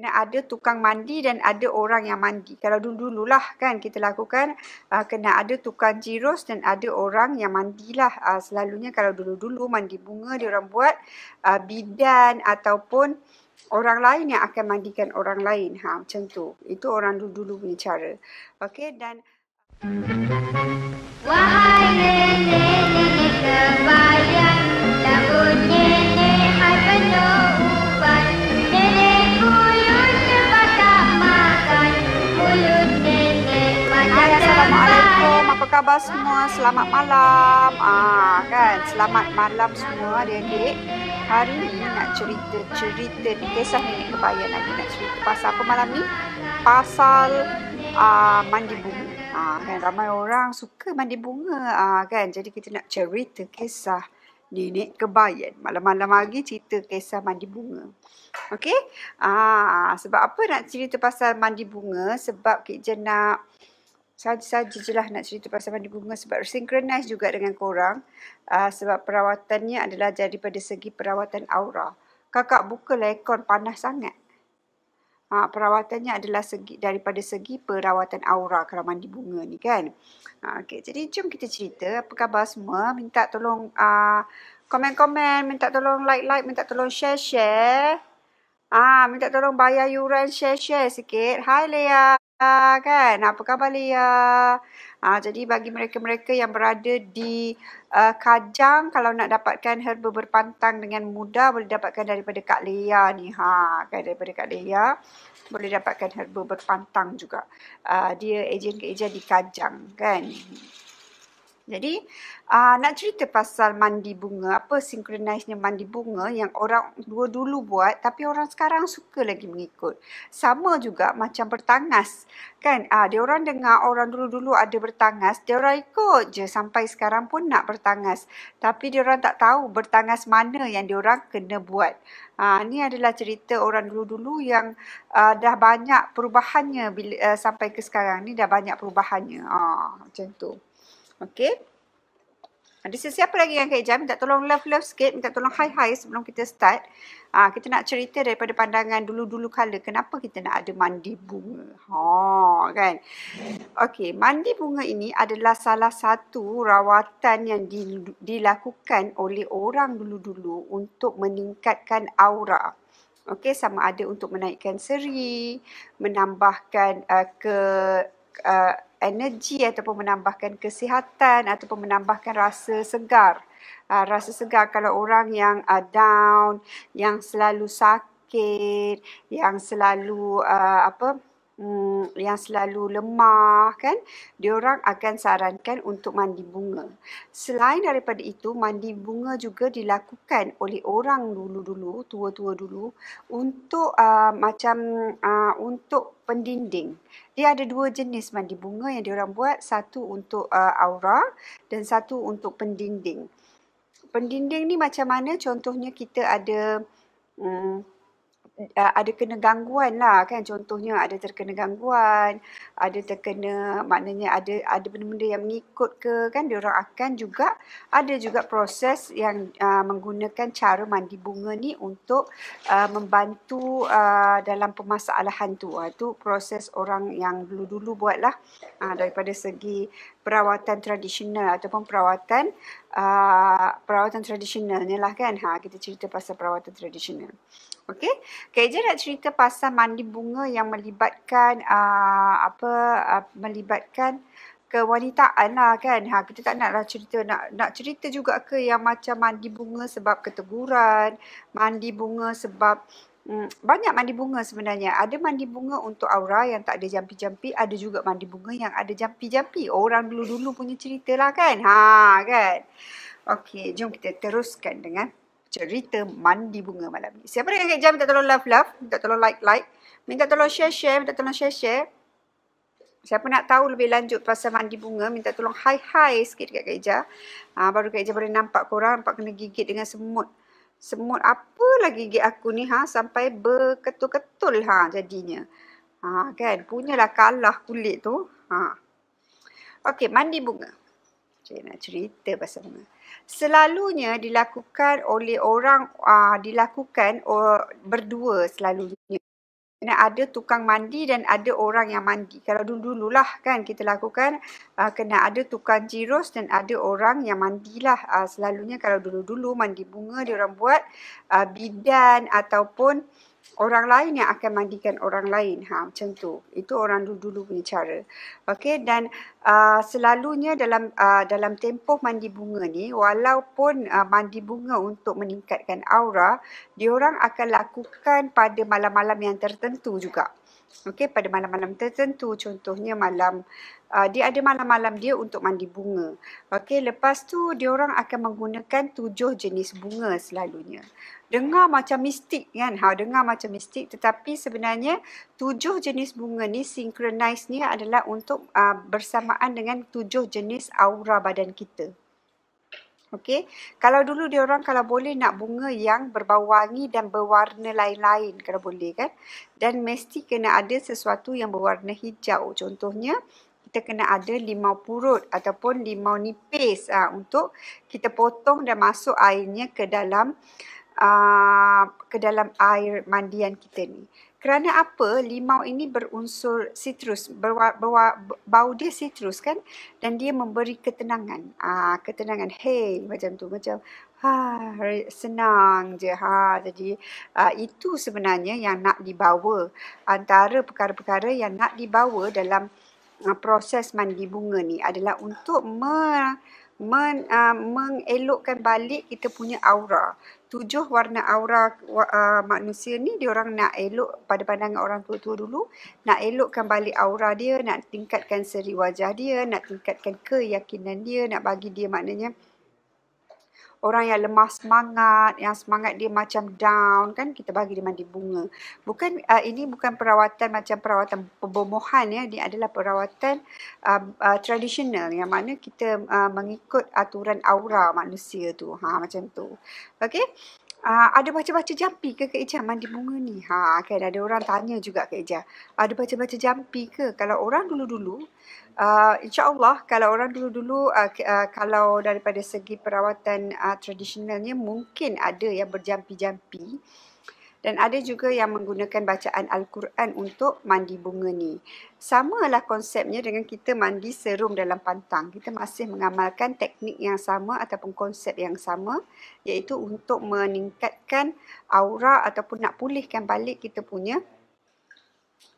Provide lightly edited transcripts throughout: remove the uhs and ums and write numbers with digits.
Kena ada tukang mandi dan ada orang yang mandi. Kalau dulu-dululah kan kita lakukan, kena ada tukang jirus dan ada orang yang mandilah. Selalunya kalau dulu-dulu mandi bunga dia orang buat bidan ataupun orang lain yang akan mandikan orang lain. Macam tu. Itu orang dulu-dulu punya cara. Okey, dan Wahai nenek-nenek kebayan, sambut nenek hai penuh uban. Nenek kuyup sepakat makan, mulut nenek macam Assalamualaikum, apa khabar semua? Selamat malam. Kan, selamat malam semua adik-adik. Hari ni nak cerita kisah nenek kebayan lagi. Nak cerita pasal apa malam ni? Pasal mandi bunga. Kan ramai orang suka mandi bunga. Kan, jadi kita nak cerita kisah nenek kebayan. Malam-malam lagi cerita kisah mandi bunga. Okey? Sebab apa nak cerita pasal mandi bunga? Sebab Kak Jen nak saja-saja je lah nak cerita pasal mandi bunga sebab synchronize juga dengan korang. Sebab perawatannya adalah daripada segi perawatan aura. Kakak buka aircon panas sangat. Perawatannya adalah daripada segi perawatan aura kalau mandi bunga ni kan. Okay, jadi jom kita cerita. Apa khabar semua? Minta tolong komen-komen, minta tolong like-like, minta tolong share-share. Minta tolong bayar yuran share-share sikit. Hai Lea, kan? Apa khabar Lea? Jadi bagi mereka-mereka yang berada di Kajang, kalau nak dapatkan herba berpantang dengan mudah, boleh dapatkan daripada Kak Lea ni. Kan, daripada Kak Lea, boleh dapatkan herba berpantang juga. Dia ejen-ejen di Kajang, kan? Jadi, nak cerita pasal mandi bunga, apa synchronize-nya mandi bunga yang orang dulu buat tapi orang sekarang suka lagi mengikut. Sama juga macam bertangas. Kan, dia orang dengar orang dulu-dulu ada bertangas, dia orang ikut je sampai sekarang pun nak bertangas. Tapi dia orang tak tahu bertangas mana yang dia orang kena buat. Ni adalah cerita orang dulu-dulu yang dah banyak perubahannya sampai ke sekarang ni dah banyak perubahannya. Macam tu. Okey. Ada sesiapa lagi yang Kak Ijam? Minta tolong love sikit. Minta tolong hi sebelum kita start. Kita nak cerita daripada pandangan dulu-dulu kala. Kenapa kita nak ada mandi bunga? Kan? Okey, mandi bunga ini adalah salah satu rawatan yang dilakukan oleh orang dulu-dulu untuk meningkatkan aura. Okey, sama ada untuk menaikkan seri, menambahkan energi ataupun menambahkan kesihatan ataupun menambahkan rasa segar. Rasa segar kalau orang yang down, yang selalu sakit, yang selalu yang selalu lemah kan, diorang akan sarankan untuk mandi bunga. Selain daripada itu, mandi bunga juga dilakukan oleh orang dulu-dulu, tua-tua dulu untuk untuk pendinding. Dia ada dua jenis mandi bunga yang diorang buat, satu untuk aura dan satu untuk pendinding. Pendinding ni macam mana? Contohnya kita ada kena gangguan lah kan, contohnya ada terkena gangguan, ada terkena, maknanya ada benda-benda yang mengikut ke kan, diorang akan juga ada juga proses yang menggunakan cara mandi bunga ni untuk membantu dalam permasalahan tu. Itu proses orang yang dulu-dulu buat lah, daripada segi perawatan tradisional ataupun perawatan tradisional ni lah kan. Kita cerita pasal perawatan tradisional. Okey, Kak Eja nak cerita pasal mandi bunga yang melibatkan melibatkan kewanitaan lah kan. Kita tak naklah cerita, nak cerita juga ke yang macam mandi bunga sebab keteguran, mandi bunga sebab banyak mandi bunga sebenarnya. Ada mandi bunga untuk aura yang tak ada jampi-jampi, ada juga mandi bunga yang ada jampi-jampi. Orang dulu-dulu punya cerita lah kan. Kan. Okey, jom kita teruskan dengan cerita mandi bunga malam ni. Siapa dengan Kak Jam minta tolong love, minta tolong like, minta tolong share, minta tolong share. Siapa nak tahu lebih lanjut pasal mandi bunga, minta tolong hi sikit dekat Kak Eja. Baru Kak Eja boleh nampak korang, nampak kena gigit dengan semut. Semut apalah gigit aku ni sampai berketul-ketul jadinya. Kan, punyalah kalah kulit tu. Okey, mandi bunga. Saya nak cerita pasal bunga. Selalunya dilakukan oleh orang, berdua selalunya. kena ada tukang mandi dan ada orang yang mandi. Kalau dulu-dululah kan kita lakukan, kena ada tukang jirus dan ada orang yang mandilah. Selalunya kalau dulu-dulu mandi bunga dia orang buat bidan ataupun orang lain yang akan mandikan orang lain. Macam tu. Itu orang dulu-dulu punya cara. Okey, dan selalunya dalam tempoh mandi bunga ni, walaupun mandi bunga untuk meningkatkan aura, diorang akan lakukan pada malam-malam yang tertentu juga. Okey, pada malam-malam tertentu, contohnya dia ada malam-malam dia untuk mandi bunga. Okey, lepas tu diorang akan menggunakan 7 jenis bunga selalunya. Dengar macam mistik kan? Dengar macam mistik, tetapi sebenarnya 7 jenis bunga ni synchronize ni adalah untuk bersamaan dengan 7 jenis aura badan kita. Okey, kalau dulu diorang kalau boleh nak bunga yang berbau wangi dan berwarna lain-lain kalau boleh kan. Dan mesti kena ada sesuatu yang berwarna hijau. Contohnya kita kena ada limau purut ataupun limau nipis untuk kita potong dan masuk airnya ke dalam air mandian kita ni. Kerana apa? Limau ini berunsur sitrus, bau dia sitrus kan, dan dia memberi ketenangan. Ketenangan, hey, macam tu, macam senang je. Jadi itu sebenarnya yang nak dibawa, antara perkara-perkara yang nak dibawa dalam proses mandi bunga ni adalah untuk mengelokkan balik kita punya aura. 7 warna aura manusia ni diorang nak elok pada pandangan orang tua-tua dulu, nak elokkan balik aura dia, nak tingkatkan seri wajah dia, nak tingkatkan keyakinan dia, nak bagi dia maknanya orang yang lemah semangat, yang semangat dia macam down kan, kita bagi dia mandi bunga. Ini bukan perawatan macam perawatan pembomohan ya, dia adalah perawatan tradisional yang mana kita mengikut aturan aura manusia tu. Macam tu. Okey. Ada baca-baca jampi ke Kak Ijah mandi bunga ni? Kan ada orang tanya juga Kak Ijah. Ada baca-baca jampi ke? Kalau orang dulu-dulu, insya-Allah kalau orang dulu-dulu kalau daripada segi perawatan tradisionalnya mungkin ada yang berjampi-jampi. Dan ada juga yang menggunakan bacaan Al-Quran untuk mandi bunga ni. Samalah konsepnya dengan kita mandi serum dalam pantang. Kita masih mengamalkan teknik yang sama ataupun konsep yang sama, iaitu untuk meningkatkan aura ataupun nak pulihkan balik kita punya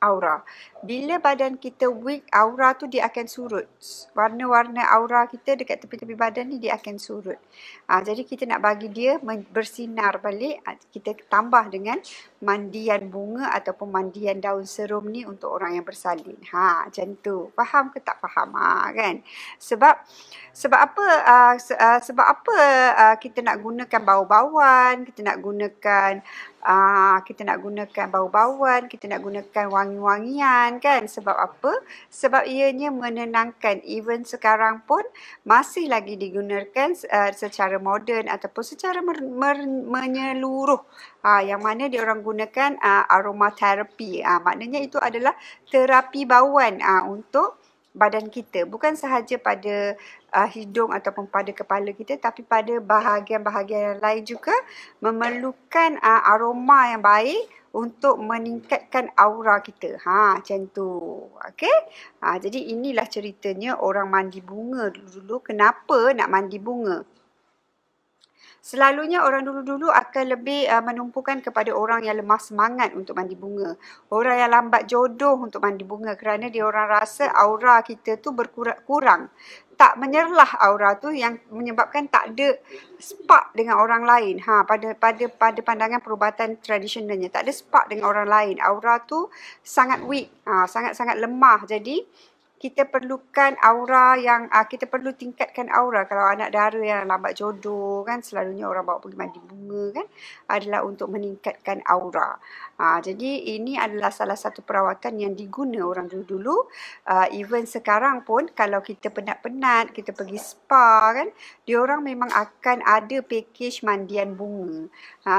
aura. Bila badan kita weak, aura tu dia akan surut. Warna-warna aura kita dekat tepi-tepi badan ni dia akan surut. Jadi kita nak bagi dia bersinar balik, kita tambah dengan mandian bunga ataupun mandian daun serum ni untuk orang yang bersalin. Macam tu. Faham ke tak faham? Kan? Sebab apa kita nak gunakan bau-bauan, kita nak gunakan bau-bauan, kita nak gunakan wangi-wangian kan? Sebab apa? Sebab ianya menenangkan. Even sekarang pun masih lagi digunakan secara moden ataupun secara menyeluruh. Yang mana diorang gunakan aromaterapi. Maknanya itu adalah terapi bauan untuk badan kita. Bukan sahaja pada hidung ataupun pada kepala kita, tapi pada bahagian-bahagian yang lain juga memerlukan aroma yang baik untuk meningkatkan aura kita. Macam tu. Okey? Jadi inilah ceritanya orang mandi bunga dulu-dulu. Kenapa nak mandi bunga? Selalunya orang dulu-dulu akan lebih menumpukan kepada orang yang lemah semangat untuk mandi bunga. Orang yang lambat jodoh untuk mandi bunga kerana dia orang rasa aura kita tu berkurang. Tak menyerlah aura tu yang menyebabkan tak ada spark dengan orang lain. Pada pandangan perubatan tradisionalnya, tak ada spark dengan orang lain. Aura tu sangat weak, sangat-sangat lemah. Jadi kita perlukan aura yang kita perlu tingkatkan aura. Kalau anak dara yang lambat jodoh kan, selalunya orang bawa pergi mandi bunga kan, adalah untuk meningkatkan aura. Jadi ini adalah salah satu perawatan yang diguna orang dulu-dulu. Even sekarang pun kalau kita penat-penat, kita pergi spa kan, diorang memang akan ada package mandian bunga.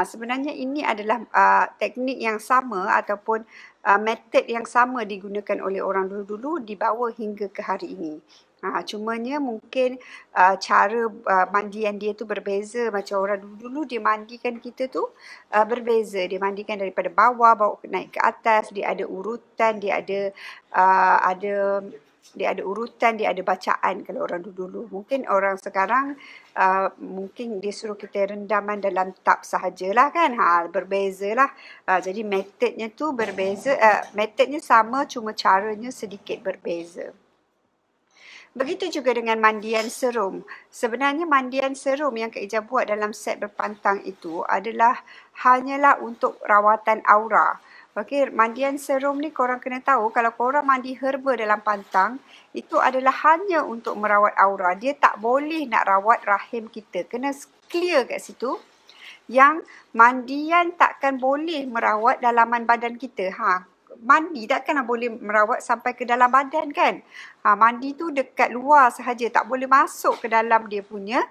Sebenarnya ini adalah teknik yang sama ataupun metod yang sama digunakan oleh orang dulu-dulu dibawa hingga ke hari ini. Cumanya mungkin cara mandian dia tu berbeza. Macam orang dulu-dulu dia mandikan kita tu berbeza. Dia mandikan daripada bawah, bawa naik ke atas. Dia ada urutan, dia ada urutan, dia ada bacaan kalau orang dulu-dulu. Mungkin orang sekarang mungkin dia suruh kita rendaman dalam tub sahajalah kan. Berbezalah. Jadi metodnya tu berbeza. Metodnya sama, cuma caranya sedikit berbeza. Begitu juga dengan mandian serum. Sebenarnya mandian serum yang Kak Ija buat dalam set berpantang itu adalah hanyalah untuk rawatan aura. Okey, mandian serum ni korang kena tahu kalau korang mandi herba dalam pantang, itu adalah hanya untuk merawat aura. Dia tak boleh nak rawat rahim kita. Kena clear kat situ. Yang mandian takkan boleh merawat dalaman badan kita. Mandi takkanlah boleh merawat sampai ke dalam badan kan. Mandi tu dekat luar sahaja, tak boleh masuk ke dalam dia punya.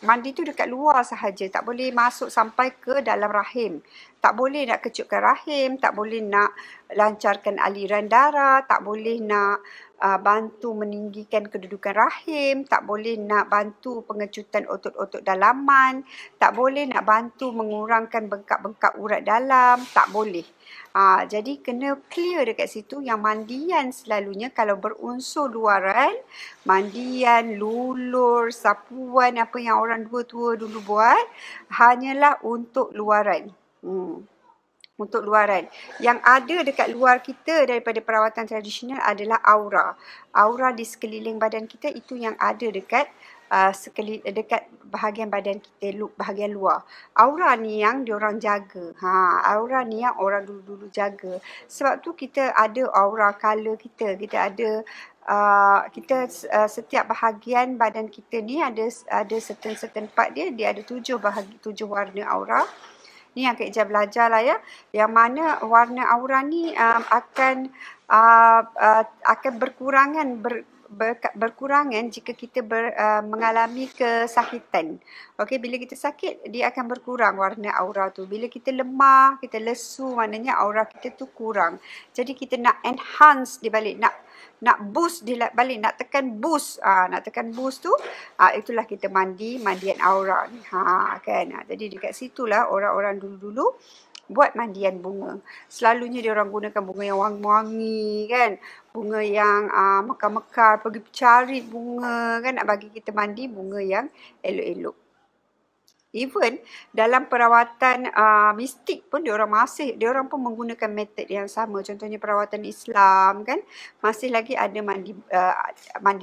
Mandi tu dekat luar sahaja, tak boleh masuk sampai ke dalam rahim. Tak boleh nak kecutkan rahim, tak boleh nak lancarkan aliran darah, tak boleh nak bantu meninggikan kedudukan rahim, tak boleh nak bantu pengecutan otot-otot dalaman, tak boleh nak bantu mengurangkan bengkak-bengkak urat dalam, tak boleh. Jadi kena clear dekat situ yang mandian selalunya kalau berunsur luaran, mandian, lulur, sapuan, apa yang orang tua-tua dulu buat, hanyalah untuk luaran. Untuk luaran. Yang ada dekat luar kita daripada perawatan tradisional adalah aura. Aura di sekeliling badan kita itu yang ada dekat dekat bahagian badan kita, bahagian luar. Aura ni yang diorang jaga. Aura ni yang orang dulu-dulu jaga. Sebab tu kita ada aura color kita. Kita ada setiap bahagian badan kita ni ada certain part dia ada 7 warna aura. Ni yang Kak Ija belajar lah ya. Yang mana warna aura ni akan berkurangan jika kita mengalami kesakitan. Okey, bila kita sakit, dia akan berkurang warna aura tu. Bila kita lemah, kita lesu, maknanya aura kita tu kurang. Jadi kita nak enhance dia balik, nak boost dia balik, nak tekan boost. Nak tekan boost tu, itulah kita mandian aura ni. Kan. Jadi dekat situlah orang-orang dulu-dulu buat mandian bunga. Selalunya dia orang gunakan bunga yang wangi-wangi kan. Bunga yang mekar-mekar, pergi cari bunga kan, nak bagi kita mandi bunga yang elok-elok. Even dalam perawatan mistik pun dia orang pun menggunakan metod yang sama. Contohnya perawatan Islam kan, masih lagi ada mandi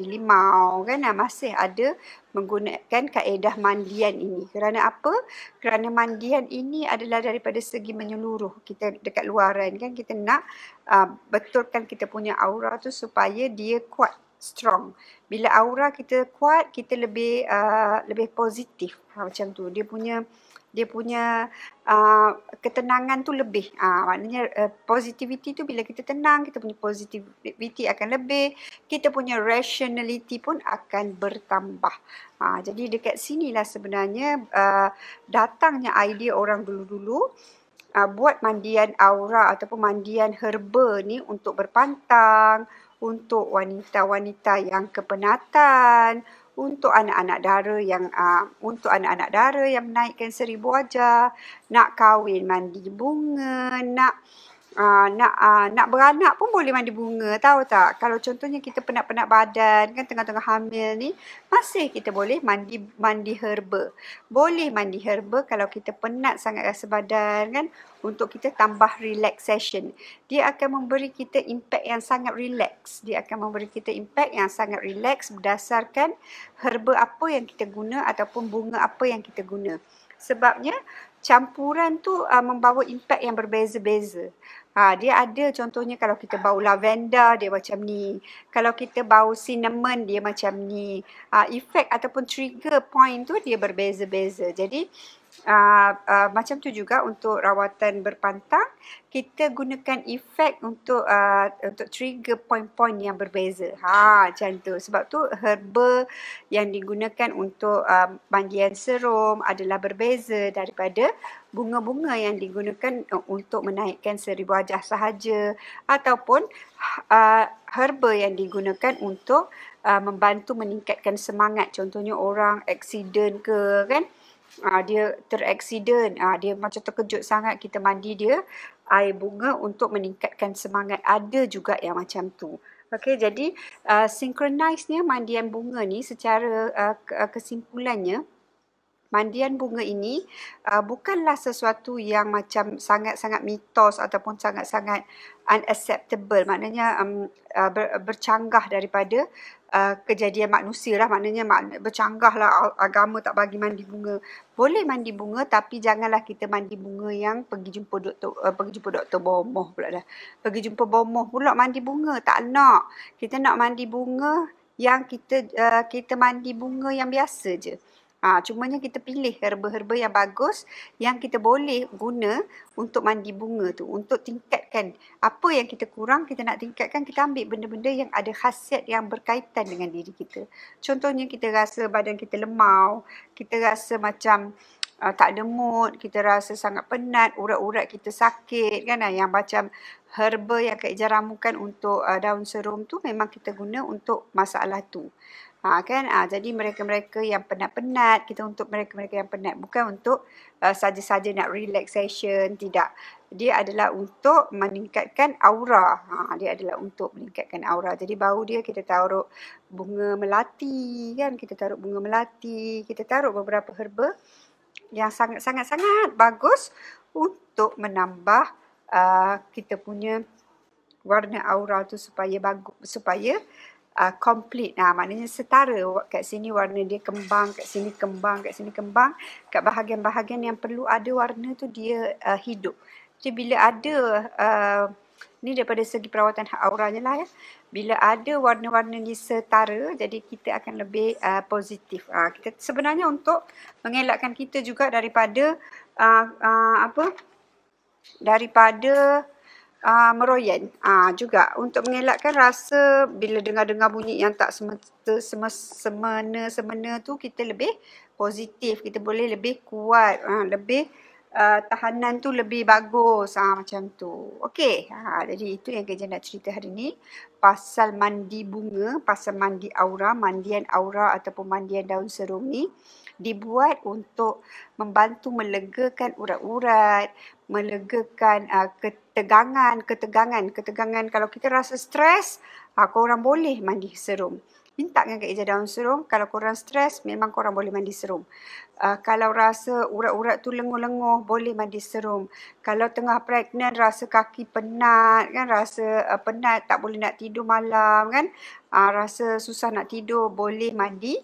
limau kan, masih ada menggunakan kaedah mandian ini. Kerana apa? Kerana mandian ini adalah daripada segi menyeluruh kita dekat luaran kan, kita nak betulkan kita punya aura tu supaya dia kuat, strong. Bila aura kita kuat, kita lebih positif. Macam tu. Dia punya ketenangan tu lebih. Maknanya positivity tu bila kita tenang, kita punya positivity akan lebih. Kita punya rationality pun akan bertambah. Jadi dekat sinilah sebenarnya datangnya idea orang dulu-dulu buat mandian aura ataupun mandian herba ni untuk berpantang, untuk wanita-wanita yang kepenatan, untuk anak-anak dara yang menaikkan 1000 wajah, nak kahwin mandi bunga, nak beranak pun boleh mandi bunga, tahu tak? Kalau contohnya kita penat-penat badan kan, tengah-tengah hamil ni, masih kita boleh mandi herba. Boleh mandi herba kalau kita penat sangat rasa badan kan, untuk kita tambah relaxation. Dia akan memberi kita impact yang sangat relax. Berdasarkan herba apa yang kita guna ataupun bunga apa yang kita guna. Sebabnya campuran tu membawa impact yang berbeza-beza. Dia ada contohnya kalau kita bau lavender, dia macam ni. Kalau kita bau cinnamon, dia macam ni. Efek ataupun trigger point tu dia berbeza-beza. Jadi Macam tu juga untuk rawatan berpantang, kita gunakan efek untuk trigger point-point yang berbeza. Macam tu. Sebab tu herba yang digunakan untuk mandian serum adalah berbeza daripada bunga-bunga yang digunakan untuk menaikkan seri wajah sahaja, ataupun herba yang digunakan untuk membantu meningkatkan semangat. Contohnya orang aksiden ke kan, dia teraksiden, dia macam terkejut sangat, kita mandi dia air bunga untuk meningkatkan semangat. Ada juga yang macam tu. Okey, jadi synchronize-nya mandian bunga ni secara kesimpulannya, mandian bunga ini bukanlah sesuatu yang macam sangat-sangat mitos ataupun sangat-sangat unacceptable. Maknanya bercanggah daripada kejadian manusia lah. Maknanya bercanggah lah agama tak bagi mandi bunga. Boleh mandi bunga, tapi janganlah kita mandi bunga yang pergi jumpa doktor bomoh pula dah. Pergi jumpa bomoh pula mandi bunga. Tak nak. Kita nak mandi bunga yang kita mandi bunga yang biasa je. Cumanya kita pilih herba-herba yang bagus yang kita boleh guna untuk mandi bunga tu. Untuk tingkatkan apa yang kita kurang, kita nak tingkatkan, kita ambil benda-benda yang ada khasiat yang berkaitan dengan diri kita. Contohnya kita rasa badan kita lemau, kita rasa macam tak ada mood, kita rasa sangat penat, urat-urat kita sakit kan. Yang macam herba yang Kak Ija ramukan untuk daun serum tu memang kita guna untuk masalah tu. Jadi mereka-mereka yang penat-penat, kita untuk mereka-mereka yang penat, bukan untuk saja-saja nak relaxation, tidak. Dia adalah untuk meningkatkan aura. Dia adalah untuk meningkatkan aura. Jadi bau dia kita taruh bunga melati kan, kita taruh bunga melati, kita taruh beberapa herba yang sangat-sangat bagus untuk menambah kita punya warna aura tu supaya bagus, supaya complete. Maknanya setara. Kat sini warna dia kembang, kat sini kembang, kat sini kembang. Kat bahagian-bahagian yang perlu ada warna tu dia hidup. Jadi bila ada ni daripada segi perawatan auranya lah ya. Bila ada warna-warna ni setara, jadi kita akan lebih positif. Kita sebenarnya untuk mengelakkan kita juga daripada daripada meroyan. Juga untuk mengelakkan rasa bila dengar-dengar bunyi yang tak semena-semena tu, kita lebih positif, kita boleh lebih kuat, lebih tahanan tu lebih bagus, macam tu. Okey, jadi itu yang Kak nak cerita hari ni pasal mandi bunga, pasal mandi aura, mandian aura ataupun mandian daun serum ni dibuat untuk membantu melegakan urat-urat, melegakan ketegangan. Kalau kita rasa stres, korang boleh mandi serum. Minta dengan Kak Ija daun serum. Kalau korang stres, memang korang boleh mandi serum. Kalau rasa urat-urat tu lenguh-lenguh, boleh mandi serum. Kalau tengah pregnant, rasa kaki penat, kan, rasa penat, tak boleh nak tidur malam, kan, rasa susah nak tidur, boleh mandi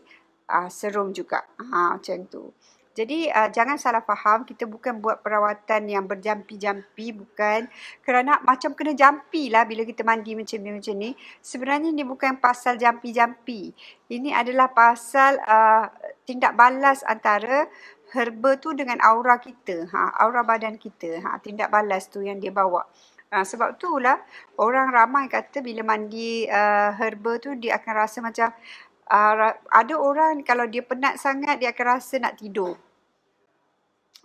serum juga. Macam tu. Jadi jangan salah faham, kita bukan buat perawatan yang berjampi-jampi, bukan. Kerana macam kena jampi lah bila kita mandi macam ni. Sebenarnya ini bukan pasal jampi-jampi. Ini adalah pasal tindak balas antara herba tu dengan aura kita, aura badan kita. Tindak balas tu yang dia bawa. Sebab itulah orang ramai kata bila mandi herba tu dia akan rasa macam ada orang kalau dia penat sangat dia akan rasa nak tidur.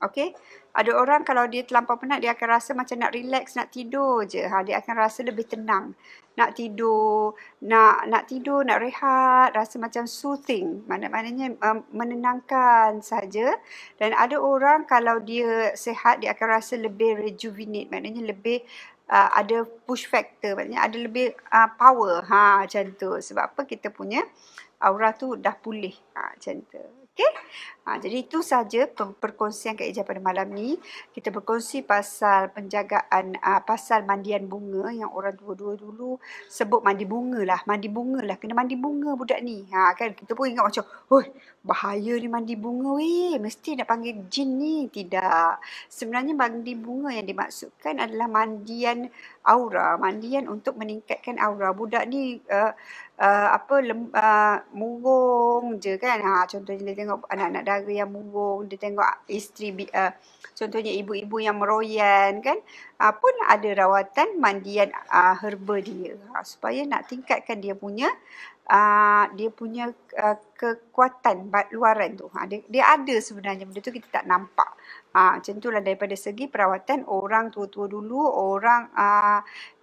Okey, ada orang kalau dia terlampau penat dia akan rasa macam nak relax, nak tidur je. Dia akan rasa lebih tenang. Nak tidur, nak tidur, nak rehat, rasa macam soothing. Maknanya menenangkan saja. Dan ada orang kalau dia sihat dia akan rasa lebih rejuvenate. Maknanya lebih ada push factor, maknanya ada lebih power. Macam tu. Sebab apa? Kita punya aura tu dah pulih. Macam tu. Okey. Jadi itu saja perkongsian Kak Ija pada malam ni. Kita berkongsi pasal penjagaan, pasal mandian bunga yang orang tua-tua dulu sebut mandi bunga lah. Mandi bunga lah. Kena mandi bunga budak ni. Kan kita pun ingat macam, "Hoi, bahaya ni mandi bunga weh. Mesti nak panggil jin ni." Tidak. Sebenarnya mandi bunga yang dimaksudkan adalah mandian aura. Mandian untuk meningkatkan aura. Budak ni murung je kan. Contohnya dia tengok anak-anak saudara yang murung, dia tengok isteri, contohnya ibu-ibu yang meroyan kan, pun ada rawatan mandian herba dia, supaya nak tingkatkan dia punya kekuatan luaran tu. Dia ada sebenarnya, benda tu kita tak nampak. Macam itulah daripada segi perawatan orang tua-tua dulu, orang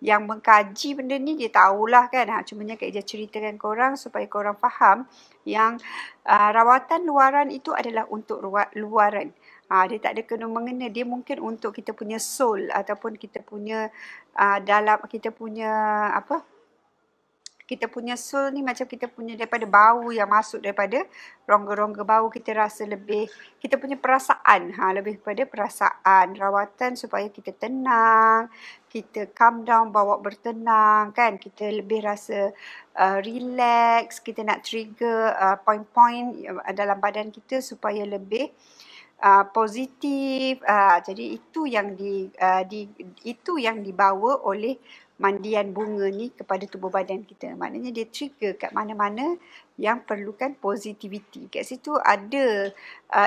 yang mengkaji benda ni dia tahulah kan. Cumanya Kak Ija ceritakan korang supaya korang faham yang rawatan luaran itu adalah untuk luaran. Dia tak ada kena mengena, dia mungkin untuk kita punya soul ataupun kita punya kita punya soul ni macam kita punya daripada bau yang masuk daripada rongga-rongga bau, kita rasa lebih, kita punya perasaan, lebih kepada perasaan, rawatan supaya kita tenang, kita calm down, bawa bertenang kan, kita lebih rasa relax, kita nak trigger point-point dalam badan kita supaya lebih positif. Jadi itu yang dibawa oleh mandian bunga ni kepada tubuh badan kita. Maknanya dia trigger kat mana-mana yang perlukan positivity. Kat situ ada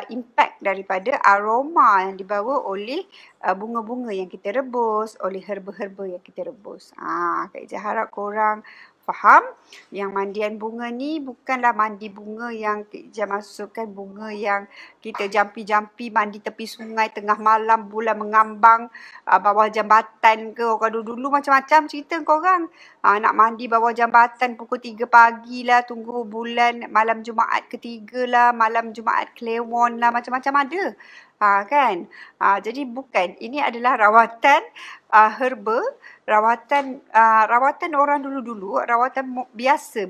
impact daripada aroma yang dibawa oleh bunga-bunga yang kita rebus, oleh herba-herba yang kita rebus. Kak Ija harap korang faham yang mandian bunga ni bukanlah mandi bunga yang Kak Ija masukkan bunga yang kita jampi-jampi mandi tepi sungai tengah malam, bulan mengambang, bawah jambatan ke. Orang dulu macam-macam cerita korang. Nak mandi bawah jambatan pukul 3 pagi lah, tunggu bulan malam Jumaat ketiga lah, malam Jumaat Kliwon lah, macam-macam ada. Kan? Jadi bukan, ini adalah rawatan herba, rawatan orang dulu-dulu, rawatan biasa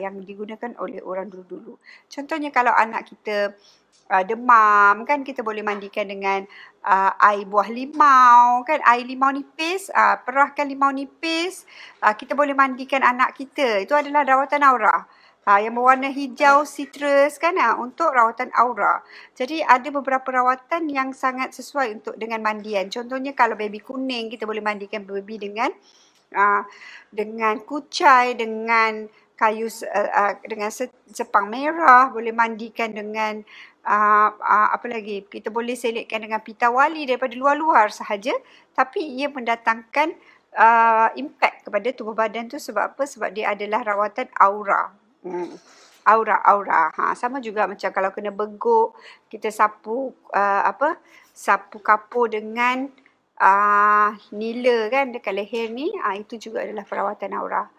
yang digunakan oleh orang dulu-dulu. Contohnya kalau anak kita demam kan, kita boleh mandikan dengan air buah limau kan, air limau nipis, perahkan limau nipis, kita boleh mandikan anak kita. Itu adalah rawatan aura. Yang berwarna hijau citrus kan, untuk rawatan aura. Jadi ada beberapa rawatan yang sangat sesuai dengan mandian. Contohnya kalau baby kuning, kita boleh mandikan baby dengan kucai, dengan kayu, dengan sepang merah, boleh mandikan dengan apa lagi? Kita boleh selitkan dengan pita wali daripada luar-luar sahaja, tapi ia mendatangkan impact kepada tubuh badan tu. Sebab apa? Sebab dia adalah rawatan aura. Aura. Sama juga macam kalau kena beguk, kita sapu sapu kapur dengan nila kan dekat leher ni, itu juga adalah perawatan aura.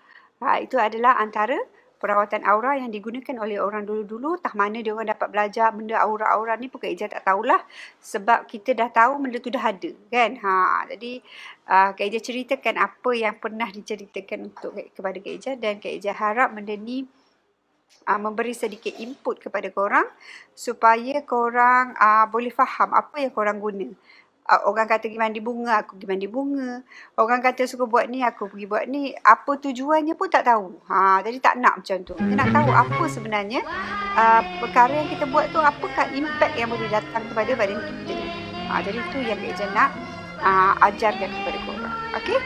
Itu adalah antara perawatan aura yang digunakan oleh orang dulu-dulu. Tah mana dia orang dapat belajar benda aura-aura ni pun Kak Ija tak tahulah, sebab kita dah tahu benda tu dah ada kan. Jadi Kak Ija ceritakan apa yang pernah diceritakan kepada Kak Ija, dan Kak Ija harap benda ni memberi sedikit input kepada korang supaya korang boleh faham apa yang korang guna. Orang kata pergi mandi bunga, aku pergi mandi bunga. Orang kata suka buat ni, aku pergi buat ni. Apa tujuannya pun tak tahu. Jadi tak nak macam tu. Kita nak tahu apa sebenarnya perkara yang kita buat tu, apakah impact yang boleh datang kepada badan kita. Jadi itu yang Kak Ija nak ajarkan kepada korang. Okey?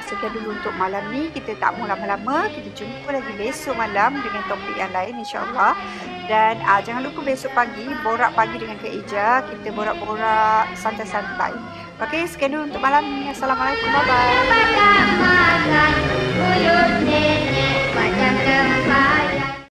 Sekian dulu untuk malam ni. Kita tak mau lama-lama. Kita jumpa lagi besok malam dengan topik yang lain insya-Allah. Dan jangan lupa besok pagi, borak pagi dengan Kak Ija. Kita borak-borak santai-santai. Okey, sekian dulu untuk malam ni. Assalamualaikum. Bye-bye.